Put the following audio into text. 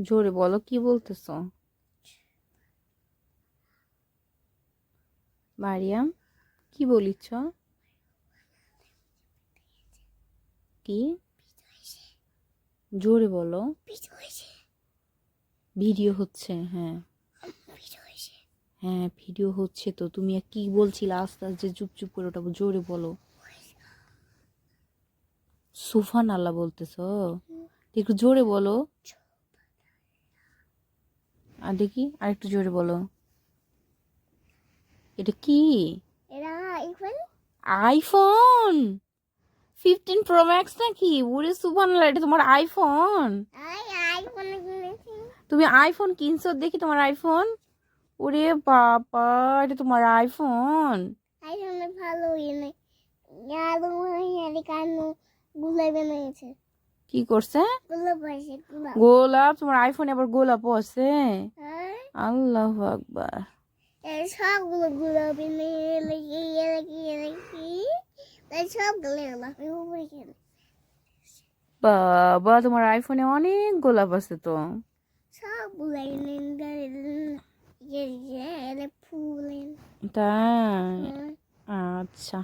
জোরে বলো, কি বলতেছো? মারিয়াম, কি বলিচ্ছ? কি? জোরে বলো। ভিডিও হচ্ছে, হ্যাঁ। হ্যাঁ, ভিডিও হচ্ছে তো। তুমি কি বলছিলে? আস্তে আস্তে চুপ চুপ করে, ওটা জোরে বলো। সুফান আল্লাহ বলতেছো? একটু জোরে বলো। আর দেখি, আর একটু জোরে বলো। এটা কি? আইফোন 15 Pro Max নাকি? ওরে সুবহানাল্লাহ, এটা তোমার আইফোন? তুমি আইফোন কিনছো? দেখি তোমার আইফোন। ওরে বাবা, এটা তোমার আইফোন? কি করছে? গোলাপ? তোমার আইফোনে আবার গোলাপও আছে? আল্লাহু আকবার। সবগুলো গোলাপি সবগুলো বাবা, তোমার আইফোনে অনেক গোলাপ আছে তো। সবগুলো ফুল তাই? আচ্ছা।